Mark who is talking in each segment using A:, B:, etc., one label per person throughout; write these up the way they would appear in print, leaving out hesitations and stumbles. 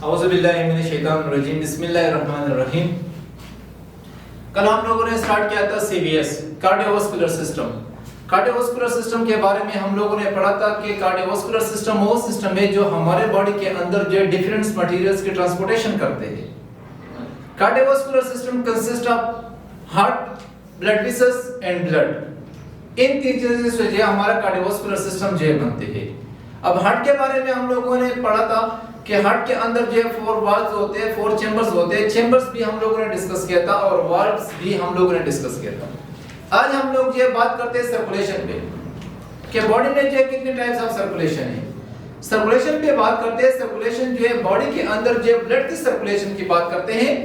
A: औज़ुबिल्लाहिमिनश्शैतानिर्रजीम बिस्मिल्लाहिर्रहमानिर्रहीम। कल हम लोगों ने स्टार्ट किया था CVS cardiovascular system. Cardiovascular system के बारे में हम लोगों ने पढ़ा था कि कार्डियोवास्कुलर सिस्टम वो सिस्टम है जो हमारे बॉडी के अंदर जो डिफरेंट मटेरियल्स की ट्रांसपोर्टेशन करते हैं। Cardiovascular system consist of heart, blood vessels and blood. इन तीन चीजों से जो हमारा कार्डियोवास्कुलर सिस्टम जो बनते हैं। अब हार्ट के बारे में हम लोगों ने पढ़ा था कि हार्ट के अंदर जो 4 वाल्व्स होते हैं, 4 चेंबर्स होते हैं। चेंबर्स भी हम लोगों ने डिस्कस किया था और वाल्व्स भी हम लोगों ने डिस्कस किया था। आज हम लोग ये बात करते हैं सर्कुलेशन पे कि बॉडी में जो कितने टाइप्स ऑफ सर्कुलेशन है। सर्कुलेशन पे बात करते हैं। सर्कुलेशन जो है बॉडी के अंदर जो ब्लड की सर्कुलेशन की बात करते हैं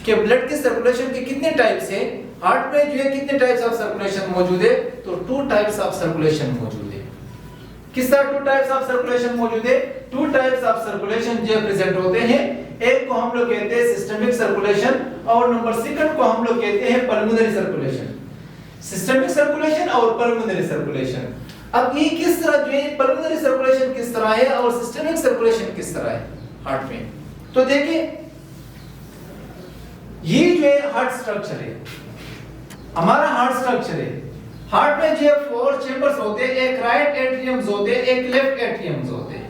A: कि ब्लड की सर्कुलेशन के कितने टाइप्स हैं। हार्ट में जो है कितने टाइप्स ऑफ सर्कुलेशन मौजूद है, तो 2 टाइप्स ऑफ सर्कुलेशन मौजूद है। किस तरह 2 टाइप्स ऑफ सर्कुलेशन मौजूद है? 2 टाइप्स ऑफ सर्कुलेशन जो प्रेजेंट होते हैं। एक को हम लोग कहते हैं सिस्टमिक सर्कुलेशन और नंबर सेकंड को हम लोग कहते हैं पल्मोनरी सर्कुलेशन। सिस्टमिक सर्कुलेशन और पल्मोनरी सर्कुलेशन। अब ये किस तरह जो है पल्मोनरी सर्कुलेशन किस तरह है और सिस्टमिक सर्कुलेशन किस तरह है हार्ट में, तो देखिए ये जो है हार्ट स्ट्रक्चर है, हमारा हार्ट स्ट्रक्चर है। हार्ट में जो 4 चेंबर्स होते हैं, एक राइट एट्रियम्स होते हैं, एक लेफ्ट एट्रियम्स होते हैं,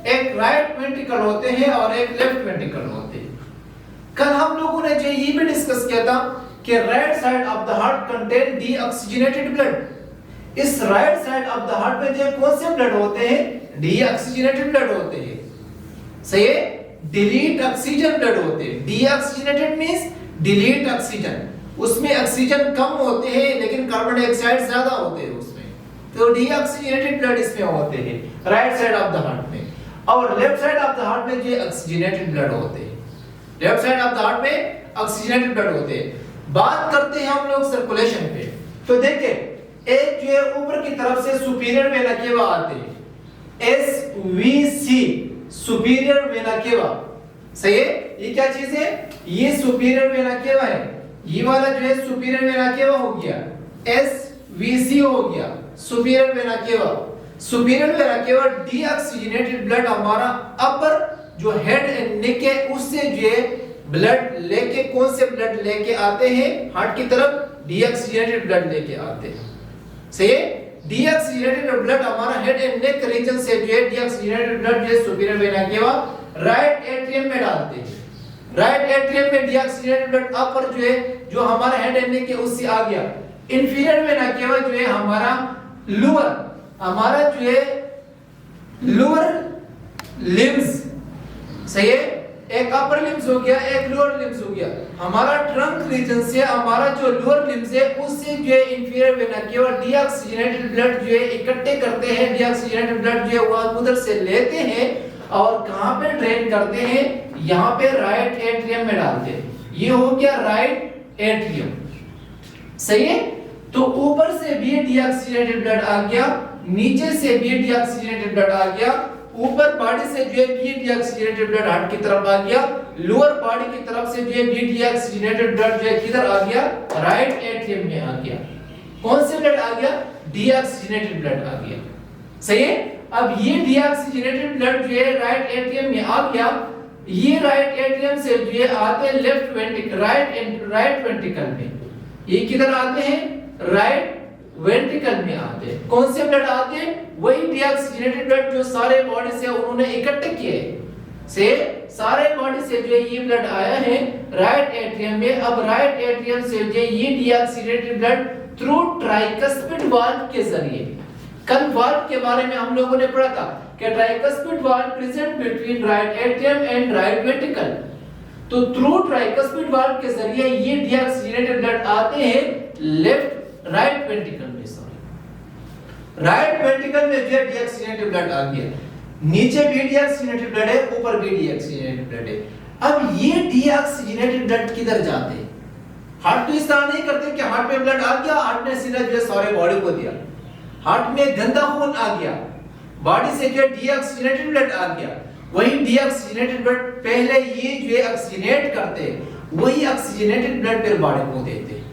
A: एक राइट वेंट्रिकल होते हैं और एक लेफ्ट वेंट्रिकल होते हैं। कल हम लोगों ने जो ये भी डिस्कस किया था कि right side of the heart contain deoxygenated blood. इस right side of the heart में जो कौन से ब्लड होते हैं? डीऑक्सीजनेटेड ब्लड होते हैं। सही है, डिलीट ऑक्सीजन ब्लड होते हैं। डीऑक्सीजनेटेड मींस डिलीट ऑक्सीजन, उसमें ऑक्सीजन कम होते हैं लेकिन कार्बन डाइऑक्साइड ज्यादा होते हैं उसमें, तो डीऑक्सीजनेटेड ब्लड इसमें होते हैं right side of the heart में। और left side of the heart में जो ऑक्सीजनेटेड ब्लड होते हैं। Left side of the heart में ऑक्सीजनेटेड ब्लड होते हैं। बात करते हैं हम लोग सर्कुलेशन पे, तो देखिए एक जो है ऊपर की तरफ से सुपीरियर वेना केवा आते हैं, SVC सुपीरियर वेना केवा। सही है, ये क्या चीज है? ये सुपीरियर वेना केवा है। ये वाला जो है सुपीरियर वेना केवा हो गया, SVC हो गया superior vena cava. Superior vena cava deoxygenated blood हमारा अपर जो हेड एंड नेक है उससे जो है ब्लड लेके, कौन से ब्लड लेके आते हैं हार्ट की तरफ? डीऑक्सीजनेटेड ब्लड लेके आते हैं। सही है, डीऑक्सीजनेटेड ब्लड हमारा हेड एंड नेक रीजन से जो है डीऑक्सीजनेटेड ब्लड जो है superior vena cava right atrium में डालते हैं। राइट एट्रियम में डीऑक्सीजनेटेड ब्लड अपर जो है जो हमारा हेड एंड नेक के उससे आ गया। इंफीरियर वेना केवा जो है हमारा लोअर, हमारा जो है लोअर लिम्स। सही है, एक अपर लिम्स हो गया, एक लोअर लिम्स हो गया। हमारा ट्रंक रीजन से हमारा जो लोअर लिम्स है उससे जो है inferior vena cava deoxygenated blood जो है इकट्ठे करते हैं। डीऑक्सीजनेटेड ब्लड जो है वो उधर से लेते हैं और कहां पे ड्रेन करते हैं? यहां पे राइट एट्रियम में डालते हैं। ये हो गया राइट एट्रियम। सही है, तो ऊपर से भी डीऑक्सीजनेटेड ब्लड आ गया, नीचे से भी डीऑक्सीजनेटेड ब्लड आ गया, ऊपर बॉडी से जो है डीऑक्सीजनेटेड ब्लड हार्ट की तरफ आ गया, लोअर बॉडी की तरफ से जो है डीऑक्सीजनेटेड ब्लड जो है किधर आ गया? राइट एट्रियम में आ गया। कौन से ब्लड आ गया? डीऑक्सीजनेटेड ब्लड आ गया। सही है, अब ये डीऑक्सीजनेटेड ब्लड जो है राइट एट्रियम में आ गया। ये राइट एट्रियम से जो है आते हैं लेफ्ट वेंट्रिकल, राइट वेंट्रिकल में। ये किधर आते हैं? राइट वेंट्रिकल में आते हैं। कौन से ब्लड आते हैं? वही डीऑक्सीजनेटेड ब्लड जो सारे बॉडी से उन्होंने इकट्ठे किए से सारे बॉडी से जो ये ब्लड आया है राइट एट्रियम में। अब राइट एट्रियम से जो ये deoxygenated blood through tricuspid valve के जरिए, कल वाल्व के बारे में हम लोगों ने पढ़ा था कि tricuspid valve present between right atrium and right ventricle. तो थ्रू ट्राइकस्पिड वाल्व के जरिए ये डीऑक्सीजनेटेड ब्लड आते हैं राइट वेंट्रिकल में। सॉरी, राइट वेंट्रिकल में जो डीऑक्सीजनेटेड ब्लड आ गया। नीचे भी डीऑक्सीजनेटेड ब्लड है, ऊपर भी डीऑक्सीजनेटेड ब्लड है। अब ये डीऑक्सीजनेटेड ब्लड किधर जाते हैं? हार्ट तो इस तरह नहीं करते कि हार्ट में ब्लड आ गया, हार्ट ने सीधा जो है सारे बॉडी को दिया। हार्ट में गंदा खून आ गया, बॉडी से जो डीऑक्सीजनेटेड ब्लड आ गया, वही डीऑक्सीजनेटेड ब्लड पहले ये जो है ऑक्सीजनेट करते हैं, वही ऑक्सीजनेटेड ब्लड फिर बॉडी को देते हैं।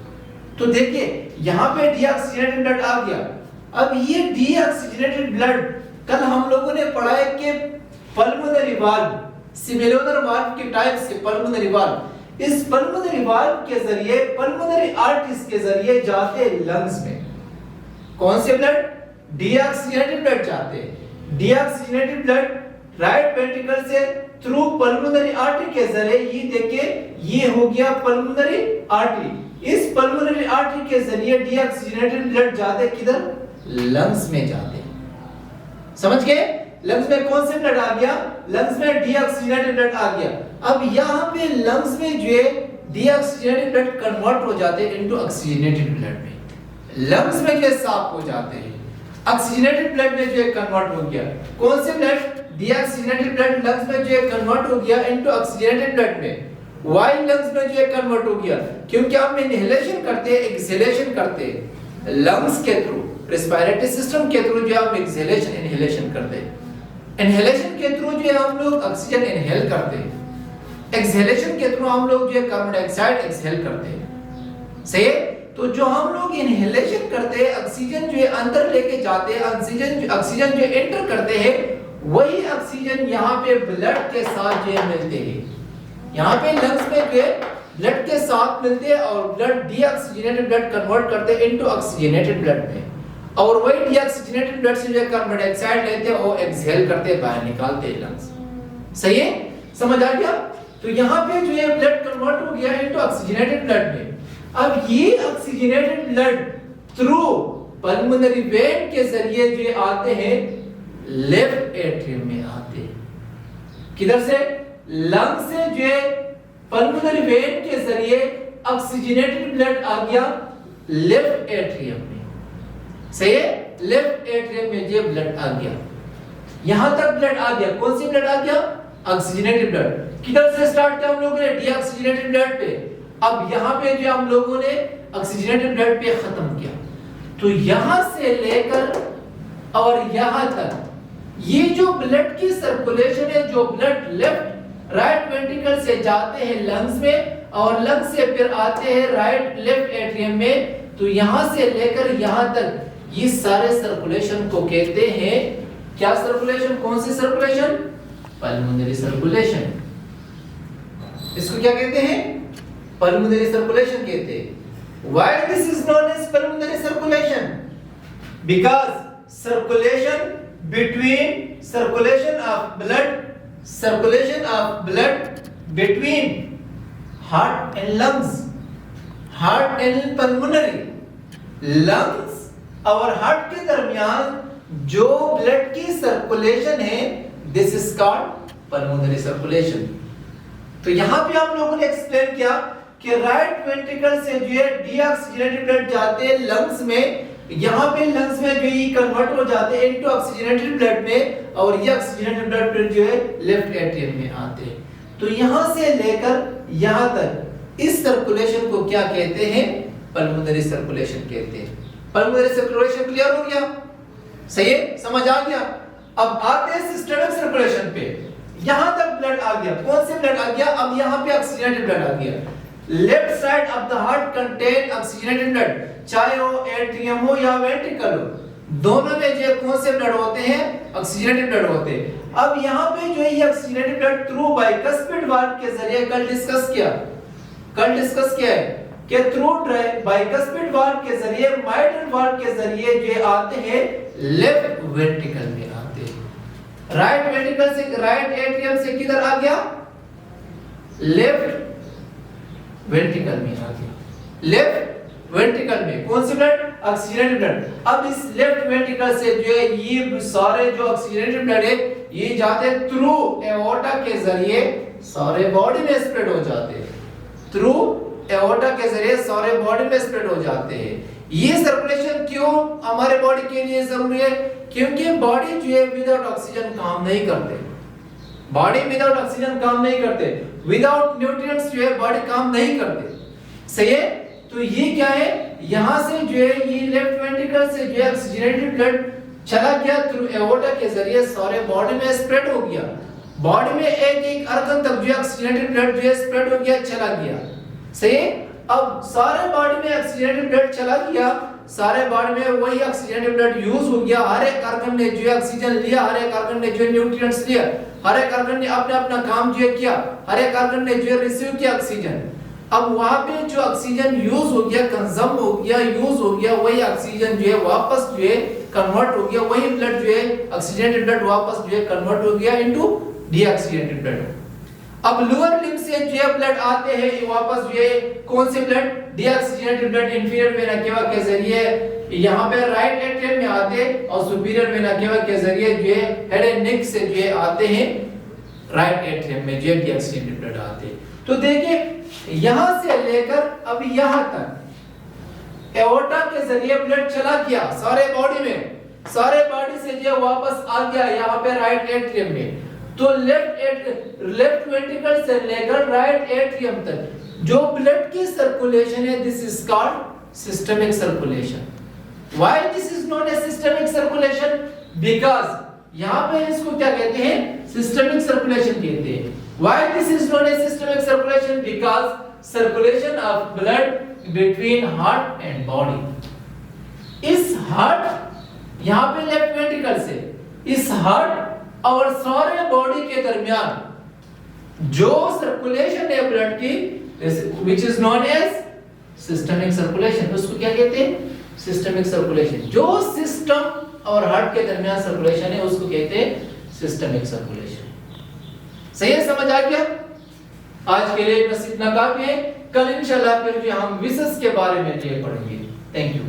A: तो देखिए यहां पे डीऑक्सीजनेटेड ब्लड आ गया। अब ये डीऑक्सीजनेटेड ब्लड कल हम लोगों ने पढ़ा है कि पल्मोनरी वाल्व सिमिलर वाल्व के टाइप से पल्मोनरी वाल्व, इस पल्मोनरी वाल्व के जरिए पल्मोनरी आर्टरीज के जरिए जाते लंग्स में कौन से ब्लड? डीऑक्सीजनेटेड ब्लड जाते हैं। डीऑक्सीजनेटेड ब्लड राइट वेंट्रिकल से थ्रू पल्मोनरी आर्टरी के जरिए, ये देखिए ये हो गया पल्मोनरी आर्टरी, इस पल्मोनरी आर्टरी के जरिए डीऑक्सीजनेटेड ब्लड जाते किधर? लंग्स में जाते। समझ गए? लंग्स में कौन से ब्लड आ गया? लंग्स में डीऑक्सीजनेटेड ब्लड आ गया। अब यहाँ पे लंग्स में जो है डीऑक्सीजनेटेड ब्लड कन्वर्ट हो जाते हैं इनटू ऑक्सीजनेटेड ब्लड में, लंग्स में जो साफ हो जाते हैं, ऑक्सीजनेटेड ब्लड में जो है कन्वर्ट हो गया। कौन से ब्लड? डीऑक्सीजनेटेड ब्लड लंग्स में जो है कन्वर्ट हो गया इनटू ऑक्सीजनेटेड ब्लड में। वाई लंग्स में जो है कन्वर्ट हो गया, क्योंकि हम इनहेलेशन करते हैं, एक्सहेलेशन करते हैं लंग्स के थ्रू, रेस्पिरेटरी सिस्टम के थ्रू जो हम एक्सहेलेशन इनहेलेशन करते हैं। इनहेलेशन के थ्रू जो है हम लोग ऑक्सीजन इनहेल करते हैं, एक्सहेलेशन के थ्रू हम लोग जो है कार्बन डाइऑक्साइड एक्सहेल करते हैं। सही है? तो जो हम लोग इनहेलेशन करते हैं, ऑक्सीजन जो है अंदर लेके जाते हैं, ऑक्सीजन जो एंटर करते हैं, वही ऑक्सीजन यहाँ पे ब्लड के साथ जो है मिलते हैं। यहाँ पे लंग्स में जो है ब्लड के साथ मिलते हैं और ब्लड डीऑक्सीजनेटेड ब्लड कन्वर्ट करते हैं इनटू ऑक्सीजनेटेड ब्लड में, और वही डीऑक्सीजनेटेड ब्लड से जो है कार्बन डाइऑक्साइड लेते हैं और एक्सहेल करते हैं, बाहर निकालते हैं लंग्स। सही है? समझ आ गया? तो यहाँ पे जो है ब्लड कन्वर्ट हो गया इनटू ऑक्सीजनेटेड ब्लड में। अब ये oxygenated blood through pulmonary vein के जरिए जो आते हैं लेफ्ट एट्रियम में आते हैं। किधर से? लंग से जो है पल्मोनरी वेन के जरिए ऑक्सीजनेटेड ब्लड आ गया लेफ्ट एट्रियम में। सही है? लेफ्ट एट्रियम में जो ब्लड आ गया, यहां तक ब्लड आ गया। कौन सी ब्लड आ गया? Oxygenated blood. किधर से स्टार्ट किया हम लोगों ने? डीऑक्सीजनेटेड ब्लड पे। अब यहां पे जो हम लोगों ने ऑक्सीजनेटेड ब्लड पे खत्म किया, तो यहां से लेकर और यहां तक ये जो ब्लड की सर्कुलेशन है, जो ब्लड लेफ्ट राइट वेंट्रिकल से जाते हैं लंग्स में और लंग्स से फिर आते हैं राइट लेफ्ट एट्रियम में, तो यहां से लेकर यहां तक ये सारे सर्कुलेशन को कहते हैं क्या? सर्कुलेशन। कौन सी सर्कुलेशन? Pulmonary circulation. इसको क्या कहते हैं? पल्मोनरी सर्कुलेशन कहते हैं। Why this is known as pulmonary circulation? Because circulation of blood between heart and lungs, heart and pulmonary, lungs और हार्ट के दरमियान जो ब्लड की सर्कुलेशन है, this is called pulmonary circulation. तो यहां पे हम लोगों ने एक्सप्लेन किया कि राइट वेंट्रिकल से जो है डीऑक्सीजनेटेड ब्लड जाते हैं लंग्स में, यहाँ पे लंग्स में जो ये कन्वर्ट हो जाते हैं इनटू ऑक्सीजनेटेड ब्लड में, और ये ऑक्सीजनेटेड ब्लड जो है लेफ्ट एट्रियम में आते हैं। तो यहाँ से लेकर यहाँ तक इस सर्कुलेशन को क्या कहते हैं? पल्मोनरी सर्कुलेशन कहते हैं। पल्मोनरी सर्कुलेशन क्लियर हो गया? सही है? समझ आ गया? अब आते हैं सिस्टमिक सर्कुलेशन पे। यहां तक ब्लड आ गया। कौन से ब्लड आ गया? अब यहां पे ऑक्सीजनेटेड ब्लड आ गया। Left side of the heart contain oxygenated blood, चाहे वो एट्रियम हो या वेंट्रिकल हो, दोनों में जो कौन से ब्लड होते हैं? ऑक्सीजनेटेड ब्लड होते हैं। अब यहां पे जो है ये oxygenated blood through bicuspid valve के जरिए कल डिस्कस किया है कि थ्रू बाइकस्पिड वाल्व के जरिए, माइट्रल वाल्व के जरिए जो आते हैं लेफ्ट वेंट्रिकल में आते हैं। राइट वेंट्रिकल से, राइट एट्रियम से किधर आ गया? लेफ्ट वेंट्रिकल में आ गया। लेफ्ट वेंट्रिकल में कौन सी ब्लड? Oxygenated blood. अब इस लेफ्ट वेंट्रिकल से जो है ये सारे जो ऑक्सीजनेटेड ब्लड है ये जाते थ्रू एओर्टा के जरिए सारे बॉडी में स्प्रेड हो जाते हैं। थ्रू एओर्टा के जरिए सारे बॉडी में स्प्रेड हो जाते हैं। ये सर्कुलेशन क्यों हमारे बॉडी के लिए जरूरी है? क्योंकि बॉडी जो है विदाउट ऑक्सीजन काम नहीं करते। बॉडी विदाउट ऑक्सीजन काम नहीं करते, विदाउट न्यूट्रिएंट्स जो है बॉडी काम नहीं करते। सही है? तो ये क्या है? यहां से जो है ये लेफ्ट वेंट्रिकल से जो है ऑक्सीजनेटेड ब्लड चला गया थ्रू एओर्टा के जरिए सारे बॉडी में स्प्रेड हो गया। बॉडी में एक एक अर्गन तक जो ऑक्सीजनेटेड ब्लड जो है स्प्रेड हो गया, चला गया। सही है? अब सारे बॉडी में ऑक्सीजनेटेड ब्लड चला गया, सारे बॉडी में वही ऑक्सीजनेटेड ब्लड यूज हो गया, हर एक ऑर्गन ने जो है ऑक्सीजन लिया, हर एक ऑर्गन ने जो है न्यूट्रिएंट्स लिया, हर एक ऑर्गन ने अपना अपना काम जो है किया, हर एक ऑर्गन ने जो है रिसीव किया ऑक्सीजन। अब वहां पे जो ऑक्सीजन यूज हो गया, कंज्यूम हो गया, यूज हो गया, वही ऑक्सीजन जो है वापस जो है कन्वर्ट हो गया, वही ब्लड जो है ऑक्सीजनेटेड ब्लड वापस जो है कन्वर्ट हो गया इनटू डीऑक्सीजनेटेड ब्लड। अब लोअर लिम्ब से जो है ब्लड आते हैं ये वापस जो है कौन से blood, deoxygenated blood inferior vena cava के जरिए यहाँ पे राइट एट्रियम में आते हैं और सुपीरियर वेना केवा के जरिए जो है हेड एंड नेक से जो है आते हैं राइट एट्रियम में जो है डीऑक्सीजनेटेड ब्लड आते हैं। तो देखिए यहां से लेकर अब यहां तक एओर्टा के जरिए ब्लड चला गया सारे बॉडी में, सारे बॉडी से जो वापस आ गया यहाँ पे राइट एट्रियम में। तो लेफ्ट वेंट्रिकल से लेकर राइट एट्रियम तक जो ब्लड की सर्कुलेशन है this is called systemic circulation. Why this is known as systemic circulation? Because यहाँ पे इसको क्या कहते हैं, सिस्टमिक सर्कुलेशन कहते हैं। Why this is known as systemic circulation? Because circulation of blood between heart and body. इस हार्ट यहाँ पे लेफ्ट वेंट्रिकल से इस हार्ट और सारे बॉडी के दरमियान जो सर्कुलेशन है ब्लड की which is known as systemic circulation, उसको क्या कहते हैं, सिस्टमिक सर्कुलेशन। जो सिस्टम और हार्ट के दरमियान सर्कुलेशन है उसको कहते हैं सिस्टमिक सर्कुलेशन। सही है, समझ आ गया? आज के लिए बस इतना काफी है। कल इंशाल्लाह फिर जो हम विसेस के बारे में जो पढ़ेंगे। Thank you.